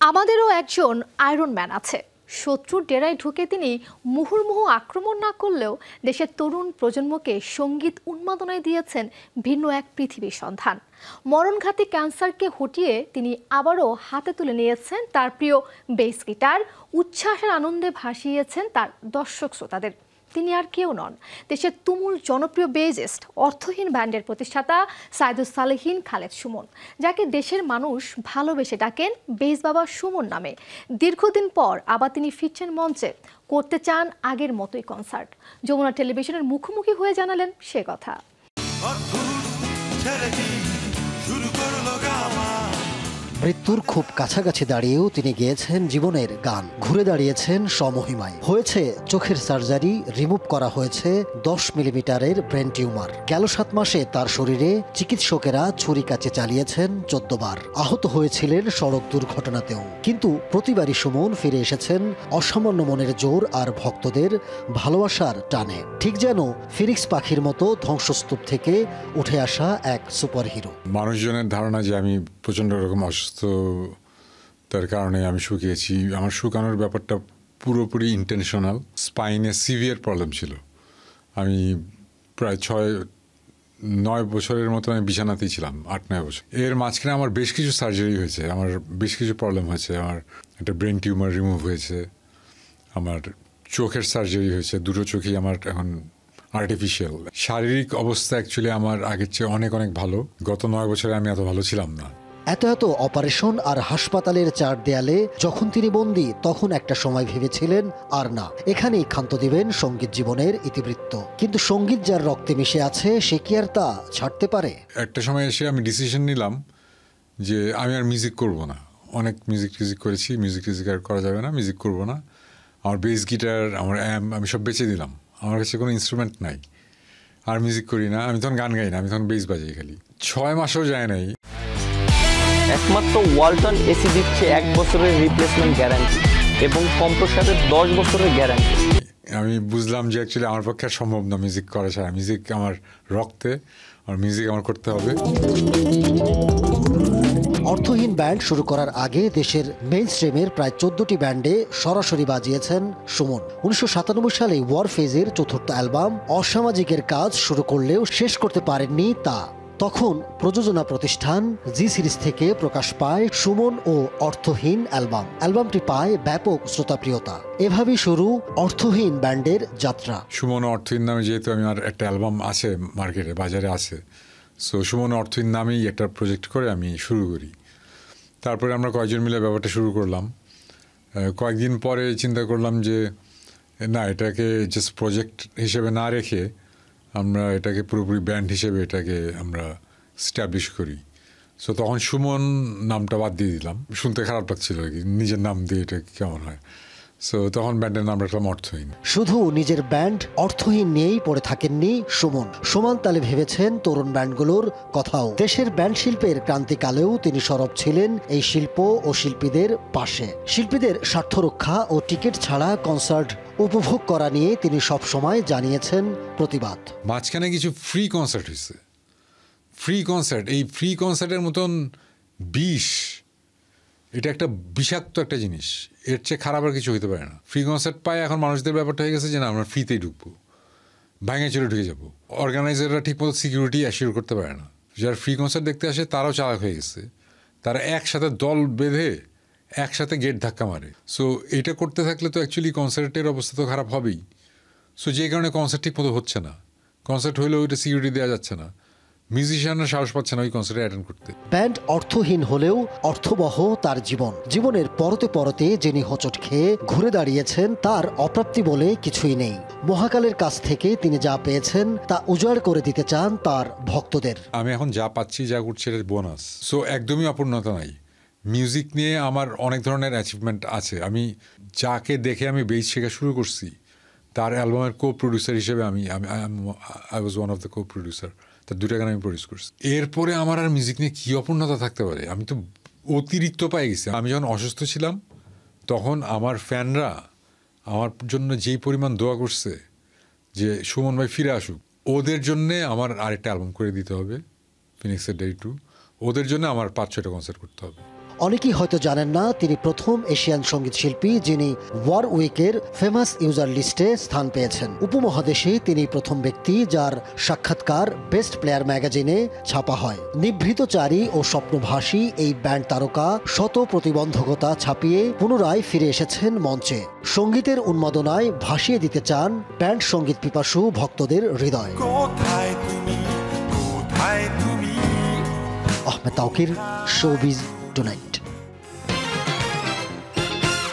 আমাদেরও একজন iron man আছে। শত্রুর ডেরায় ঢুকে তিনি মুহুর্মুহু আক্রমণ না করলেও দেশের তরুণ প্রজন্মকে সঙ্গীত উন্মাদনায় দিয়েছেন ভিন্ন এক পৃথিবীর সন্ধান। মরণঘাতী ক্যান্সারকে হটিয়ে তিনি আবারও হাতে তুলে নিয়েছেন তার প্রিয় বেস গিটার, উচ্ছ্বাসের আনন্দে ভাসিয়েছেন তার দর্শক শ্রোতাদের। তিনি আর কেউ নন, দেশের তুমুল জনপ্রিয় বেজিস্ট, অর্থহীন ব্যান্ডের প্রতিষ্ঠাতা সাইদুস সালেহীন খালেদ সুমন, যাকে দেশের মানুষ ভালোবেসে ডাকেন বেস বাবা সুমন নামে। দীর্ঘদিন পর আবার তিনি ফিরছেন মঞ্চে, করতে চান আগের মতোই কনসার্ট। যমুনা টেলিভিশনের মুখোমুখি হয়ে জানালেন সে কথা। মৃত্যুর খুব কাছাকাছি দাঁড়িয়েও তিনি গেয়েছেন জীবনের গান, ঘুরে দাঁড়িয়েছেন স্বমহিমায়। হয়েছে চোখের সার্জারি, রিমুভ করা হয়েছে 10 মিলিমিটারের ব্রেন টিউমার। গেল 7 মাসে তার শরীরে চিকিৎসকেরা ছুরি কাচে চালিয়েছেন 14 বার। আহত হয়েছিলেন সড়ক দুর্ঘটনাতেও, কিন্তু প্রতিবারই সুমন ফিরে এসেছেন অসামান্য মনের জোর আর ভক্তদের ভালোবাসার টানে। ঠিক যেন ফিনিক্স পাখির মতো ধ্বংসস্তূপ থেকে উঠে আসা এক সুপারহিরো। মানুষজনের ধারণা যে আমি প্রচণ্ড রকম তার কারণে আমি শুকিয়েছি। আমার শুকানোর ব্যাপারটা পুরোপুরি ইন্টেনশনাল। স্পাইনে সিভিয়ার প্রবলেম ছিল। আমি প্রায় 6-9 বছরের মতো আমি বিছানাতেই ছিলাম, 8-9 বছর। এর মাঝখানে আমার বেশ কিছু সার্জারি হয়েছে, আমার বেশ কিছু প্রবলেম হয়েছে। আমার একটা ব্রেন টিউমার রিমুভ হয়েছে, আমার চোখের সার্জারি হয়েছে, দুটো চোখই আমার এখন আর্টিফিশিয়াল। শারীরিক অবস্থা অ্যাকচুয়ালি আমার আগের চেয়ে অনেক অনেক ভালো। গত 9 বছরে আমি এত ভালো ছিলাম না। এত অপারেশন আর হাসপাতালের 4 দেয়ালে যখন তিনি বন্দী, তখন একটা সময় ভেবেছিলেন আর না, এখানেই ক্ষান্ত দিবেন সঙ্গীত জীবনের ইতিবৃত্ত। কিন্তু সঙ্গীত যার রক্তে মিশে আছে, সে কি আর তা ছাড়তে পারে? একটা সময় এসে আমি ডিসিশন নিলাম যে আমি আর মিউজিক করব না। অনেক মিউজিক করেছি, মিউজিক আর করা যাবে না, মিউজিক করব না। আমার বেস গিটার, আমার আমি সব বেচে দিলাম। আমার কাছে কোনো ইনস্ট্রুমেন্ট নাই, আর মিউজিক করি না। আমি তখন গান গাই না, আমি তখন বেস বাজাই খালি। 6 মাসও যায় নাই। একমাত্র ওয়ালটন এসি দিচ্ছে 1 বছরের রিপ্লেসমেন্ট গ্যারান্টি এবং কম্প্রেসারের 10 বছরের গ্যারান্টি। আমি বুঝলাম যে অ্যাকচুয়ালি আমার পক্ষে সম্ভব না মিউজিক করা ছাড়া। মিউজিক আমার রক্তে, আর মিউজিক আমার করতে হবে। অর্থহীন ব্যান্ড শুরু করার আগে দেশের মেইন স্ট্রিমের প্রায় 14টি ব্যান্ডে সরাসরি বাজিয়েছেন সুমন। 1997 সালে ওয়ার ফেজের 4র্থ অ্যালবাম অসামাজিকের কাজ শুরু করলেও শেষ করতে পারেননি তা। তখন প্রযোজনা প্রতিষ্ঠান জি সিরিজ থেকে প্রকাশ পায় সুমন ও অর্থহীন অ্যালবামটি পায় ব্যাপক শ্রোতাপ্রিয়তা। এভাবেই শুরু অর্থহীন ব্যান্ডের যাত্রা। সুমন অর্থহীন নামে যেহেতু আমার একটা অ্যালবাম আছে, মার্কেটে বাজারে আছে, সো সুমন অর্থহীন নামেই একটা প্রজেক্ট করে আমি শুরু করি। তারপরে আমরা কয়েকজন মিলে ব্যাপারটা শুরু করলাম। কয়েকদিন পরে চিন্তা করলাম যে না, এটাকে জাস্ট প্রজেক্ট হিসেবে না রেখে আমরা এটাকে পুরোপুরি ব্যান্ড হিসেবে এটাকে আমরা স্ট্যাবলিশ করি। সো তখন সুমন নামটা বাদ দিয়ে দিলাম। শুনতে খারাপ লাগছিল আর কি, নিজের নাম দিয়ে এটা কেমন হয়। সো তখন ব্যান্ডের নাম রাখলাম অর্থহীন। শুধু নিজের ব্যান্ড অর্থহীন নিয়েই পড়ে থাকেননি সুমন, সমান তালে ভেবেছেন তরুণ ব্যান্ডগুলোর কথাও। দেশের ব্যান্ড শিল্পের ক্রান্তিকালেও তিনি সরব ছিলেন এই শিল্প ও শিল্পীদের পাশে। শিল্পীদের স্বার্থ রক্ষা ও টিকিট ছাড়া কনসার্ট উপভোগ করা নিয়ে তিনি সব সময় জানিয়েছেন প্রতিবাদ। মাঝখানে কিছু ফ্রি কনসার্ট হয়েছে, ফ্রি কনসার্ট। এই ফ্রি কনসার্টের মতন বিষ, এটা একটা বিষাক্ত একটা জিনিস। এর চেয়ে খারাপ আর কিছু হইতে পারে না। ফ্রি কনসার্ট পায় এখন মানুষদের ব্যাপারটা হয়ে গেছে যে না, আমরা ফ্রিতেই ঢুকবো, ভাঙে চড়ে ঢুকে যাবো। অর্গানাইজাররা ঠিকমতো সিকিউরিটি অ্যাসিওর করতে পারে না। যারা ফ্রি কনসার্ট দেখতে আসে তারাও চালাক হয়ে গেছে। তারা একসাথে দল বেঁধে একসাথে গেট ধাক্কা মারে। সো এইটা করতে থাকলে তো অ্যাকচুয়ালি কনসার্টের অবস্থা তো খারাপ হবেই। সো যে কারণে কনসার্ট ঠিক মতো হচ্ছে না। কনসার্ট হইলেও ওইটা সিকিউরিটি দেওয়া যাচ্ছে না, মিউজিশিয়ানরা সাহস পাচ্ছে না ওই কনসার্টে অ্যাটেন্ড করতে। ব্যান্ড অর্থহীন হলেও অর্থবহ তার জীবনের পরতে পরতে যিনি হোঁচট খেয়ে ঘুরে দাঁড়িয়েছেন, তার অপ্রাপ্তি বলে কিছুই নেই। মহাকালের কাছ থেকে তিনি যা পেয়েছেন তা উজাড় করে দিতে চান তার ভক্তদের। আমি এখন যা পাচ্ছি, যা করছি, এটা বোনাস। সো একদমই অপূর্ণতা নাই। মিউজিক নিয়ে আমার অনেক ধরনের অ্যাচিভমেন্ট আছে। আমি যাকে দেখে আমি বেস শেখা শুরু করছি, তার অ্যালবামের কো প্রডিউসার হিসেবে I was one of the co producer. তার 2টা গান আমি প্রডিউস করছি। এরপরে আমার আর মিউজিক নিয়ে কী অপূর্ণতা থাকতে পারে? আমি তো অতিরিক্ত পাই গেছি। আমি যখন অসুস্থ ছিলাম তখন আমার ফ্যানরা আমার জন্য যেই পরিমাণ দোয়া করছে যে সুমন ভাই ফিরে আসুক, ওদের জন্যে আমার আরেকটা অ্যালবাম করে দিতে হবে, ফিনিক্সের ডে 2। ওদের জন্য আমার 5-6টা কনসার্ট করতে হবে। অনেকেই হয়তো জানেন না তিনি প্রথম এশিয়ান সঙ্গীত শিল্পী যিনি ওয়ার উইকের ফেমাস ইউজার লিস্টে স্থান পেয়েছেন। উপমহাদেশে তিনি প্রথম ব্যক্তি যার সাক্ষাৎকার বেস্ট প্লেয়ার ম্যাগাজিনে ছাপা হয়। নিভৃতচারী ও স্বপ্নভাসী এই ব্যান্ড তারকা শত প্রতিবন্ধকতা ছাপিয়ে পুনরায় ফিরে এসেছেন মঞ্চে। সঙ্গীতের উন্মাদনায় ভাসিয়ে দিতে চান ব্যান্ড সঙ্গীত পিপাসু ভক্তদের হৃদয়। Ahmed Tawkir, showbiz tonight.